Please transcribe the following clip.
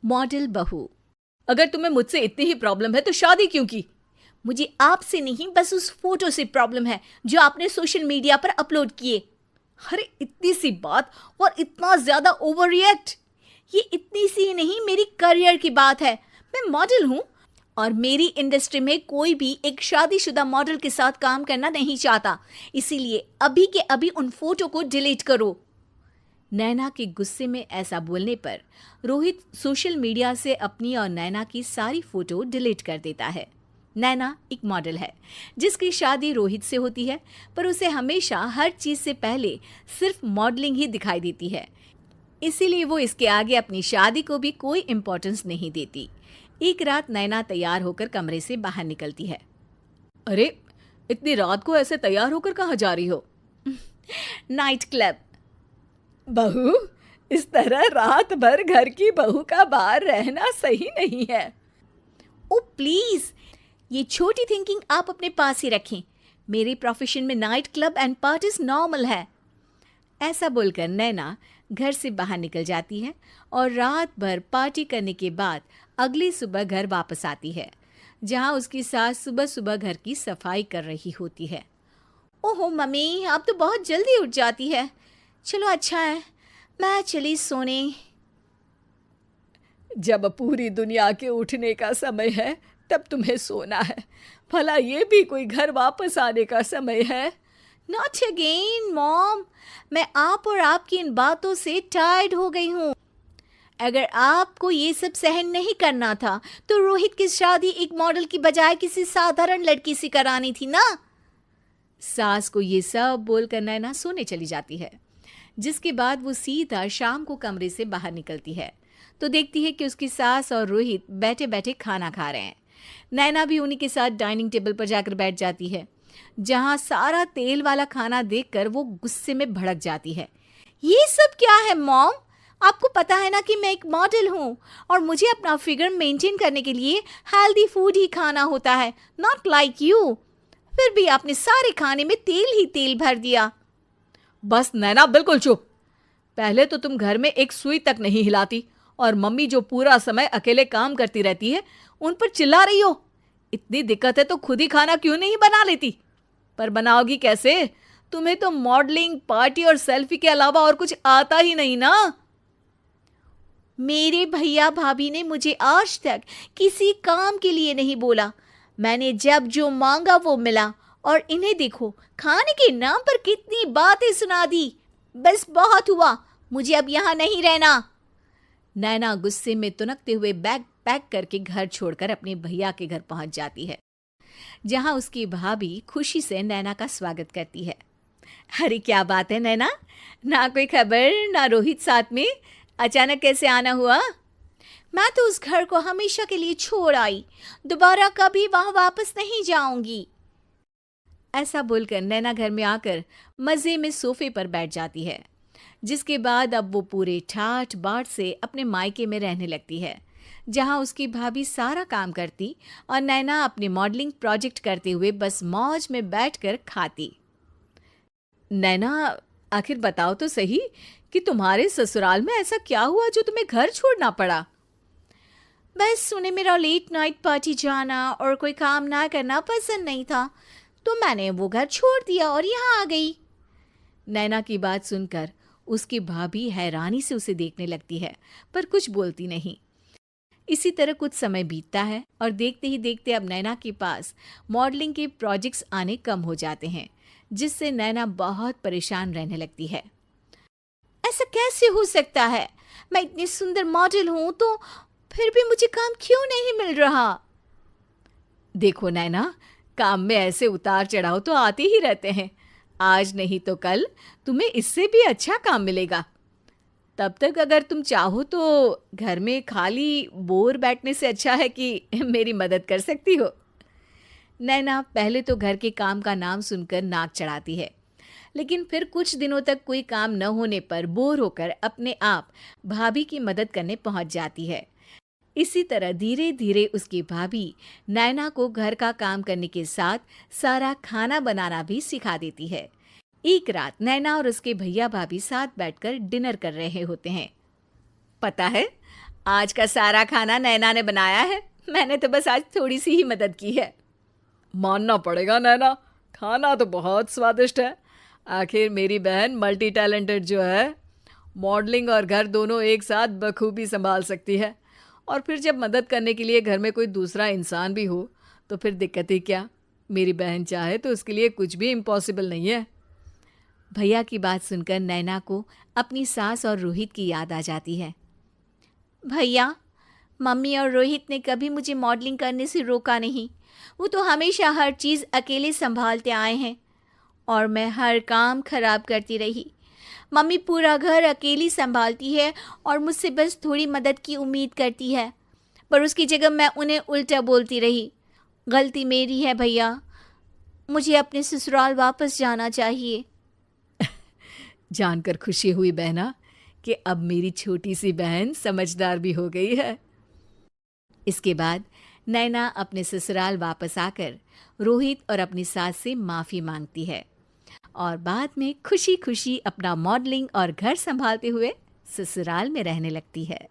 Model बहू। अगर तुम्हें मुझसे इतनी ही प्रॉब्लम है तो शादी क्यों की? मुझे आपसे नहीं, बस उस फोटो से प्रॉब्लम है जो आपने सोशल मीडिया पर अपलोड किए। अरे इतनी सी बात और इतना ज्यादा ओवर रिएक्ट। ये इतनी सी नहीं, मेरी करियर की बात है। मैं मॉडल हूं और मेरी इंडस्ट्री में कोई भी एक शादीशुदा मॉडल के साथ काम करना नहीं चाहता। इसीलिए अभी के अभी उन फोटो को डिलीट करो। नैना के गुस्से में ऐसा बोलने पर रोहित सोशल मीडिया से अपनी और नैना की सारी फोटो डिलीट कर देता है। नैना एक मॉडल है जिसकी शादी रोहित से होती है, पर उसे हमेशा हर चीज से पहले सिर्फ मॉडलिंग ही दिखाई देती है। इसीलिए वो इसके आगे अपनी शादी को भी कोई इम्पोर्टेंस नहीं देती। एक रात नैना तैयार होकर कमरे से बाहर निकलती है। अरे इतनी रात को ऐसे तैयार होकर कहाँ जा रही हो? Night club. बहू, इस तरह रात भर घर की बहू का बाहर रहना सही नहीं है। ओ प्लीज, ये छोटी थिंकिंग आप अपने पास ही रखें। मेरे प्रोफेशन में night club and parties normal है। ऐसा बोलकर नैना घर से बाहर निकल जाती है और रात भर पार्टी करने के बाद अगली सुबह घर वापस आती है, जहां उसकी सास सुबह सुबह घर की सफाई कर रही होती है। ओहो मम्मी, आप तो बहुत जल्दी उठ जाती है। चलो अच्छा है, मैं चली सोने। जब पूरी दुनिया के उठने का समय है तब तुम्हें सोना है। भला ये भी कोई घर वापस आने का समय है? नॉट अगेन मॉम, मैं आप और आपकी इन बातों से टायर्ड हो गई हूँ। अगर आपको ये सब सहन नहीं करना था तो रोहित की शादी एक मॉडल की बजाय किसी साधारण लड़की से करानी थी ना। सास को ये सब बोलकर नैना सोने चली जाती है, जिसके बाद वो सीधा शाम को कमरे से बाहर निकलती है तो देखती है कि उसकी सास और रोहित बैठे बैठे खाना खा रहे हैं। नैना भी उन्हीं के साथ डाइनिंग टेबल पर जाकर बैठ जाती है, जहां सारा तेल वाला खाना देखकर वो गुस्से में भड़क जाती है। ये सब क्या है मॉम? आपको पता है ना कि मैं एक मॉडल हूँ और मुझे अपना फिगर मेंटेन करने के लिए हेल्दी फूड ही खाना होता है, नॉट लाइक यू। फिर भी आपने सारे खाने में तेल ही तेल भर दिया। बस नैना, बिल्कुल चुप। पहले तो तुम घर में एक सुई तक नहीं हिलाती और मम्मी जो पूरा समय अकेले काम करती रहती है उन पर चिल्ला रही हो। इतनी दिक्कत है तो खुद ही खाना क्यों नहीं बना लेती? पर बनाओगी कैसे? तुम्हें तो मॉडलिंग, पार्टी और सेल्फी के अलावा और कुछ आता ही नहीं ना। मेरे भैया भाभी ने मुझे आज तक किसी काम के लिए नहीं बोला। मैंने जब जो मांगा वो मिला और इन्हें देखो, खाने के नाम पर कितनी बातें सुना दी। बस बहुत हुआ, मुझे अब यहाँ नहीं रहना। नैना गुस्से में तुनकते हुए बैग पैक करके घर छोड़कर अपने भैया के घर पहुंच जाती है, जहां उसकी भाभी खुशी से नैना का स्वागत करती है। अरे क्या बात है नैना, ना कोई खबर ना रोहित साथ में, अचानक कैसे आना हुआ? मैं तो उस घर को हमेशा के लिए छोड़ आई, दोबारा कभी वहां वापस नहीं जाऊंगी। ऐसा बोलकर नैना घर में आकर मजे में सोफे पर बैठ जाती है, जिसके बाद अब वो पूरे ठाठ बाट से अपने मायके में रहने लगती है, जहां उसकी भाभी सारा काम करती और नैना अपने मॉडलिंग प्रोजेक्ट करते हुए बस मौज में बैठकर खाती। नैना, आखिर बताओ तो सही कि तुम्हारे ससुराल में ऐसा क्या हुआ जो तुम्हें घर छोड़ना पड़ा? बस उन्हें मेरा लेट नाइट पार्टी जाना और कोई काम ना करना पसंद नहीं था, तो मैंने वो घर छोड़ दिया और यहाँ आ गई। नैना की बात सुनकर उसकी भाभी हैरानी से उसे देखने लगती है, पर कुछ बोलती नहीं। इसी तरह कुछ समय बीतता है और देखते ही देखते अब नैना के पास मॉडलिंग के प्रोजेक्ट्स आने कम हो जाते हैं, जिससे नैना बहुत परेशान रहने लगती है। ऐसा कैसे हो सकता है? मैं इतनी सुंदर मॉडल हूं तो फिर भी मुझे काम क्यों नहीं मिल रहा? देखो नैना, काम में ऐसे उतार चढ़ाव तो आते ही रहते हैं। आज नहीं तो कल तुम्हें इससे भी अच्छा काम मिलेगा। तब तक अगर तुम चाहो तो घर में खाली बोर बैठने से अच्छा है कि मेरी मदद कर सकती हो। नैना पहले तो घर के काम का नाम सुनकर नाक चढ़ाती है, लेकिन फिर कुछ दिनों तक कोई काम न होने पर बोर होकर अपने आप भाभी की मदद करने पहुंच जाती है। इसी तरह धीरे धीरे उसकी भाभी नैना को घर का काम करने के साथ सारा खाना बनाना भी सिखा देती है। एक रात नैना और उसके भैया भाभी साथ बैठकर डिनर कर रहे होते हैं। पता है, आज का सारा खाना नैना ने बनाया है, मैंने तो बस आज थोड़ी सी ही मदद की है। मानना पड़ेगा नैना, खाना तो बहुत स्वादिष्ट है। आखिर मेरी बहन मल्टी टैलेंटेड जो है, मॉडलिंग और घर दोनों एक साथ बखूबी संभाल सकती है। और फिर जब मदद करने के लिए घर में कोई दूसरा इंसान भी हो तो फिर दिक्कत ही क्या। मेरी बहन चाहे तो उसके लिए कुछ भी इम्पॉसिबल नहीं है। भैया की बात सुनकर नैना को अपनी सास और रोहित की याद आ जाती है। भैया, मम्मी और रोहित ने कभी मुझे मॉडलिंग करने से रोका नहीं। वो तो हमेशा हर चीज़ अकेले संभालते आए हैं और मैं हर काम खराब करती रही। मम्मी पूरा घर अकेली संभालती है और मुझसे बस थोड़ी मदद की उम्मीद करती है, पर उसकी जगह मैं उन्हें उल्टा बोलती रही। गलती मेरी है भैया, मुझे अपने ससुराल वापस जाना चाहिए। जानकर खुशी हुई बहना कि अब मेरी छोटी सी बहन समझदार भी हो गई है। इसके बाद नैना अपने ससुराल वापस आकर रोहित और अपनी सास से माफ़ी मांगती है और बाद में खुशी खुशी अपना मॉडलिंग और घर संभालते हुए ससुराल में रहने लगती है।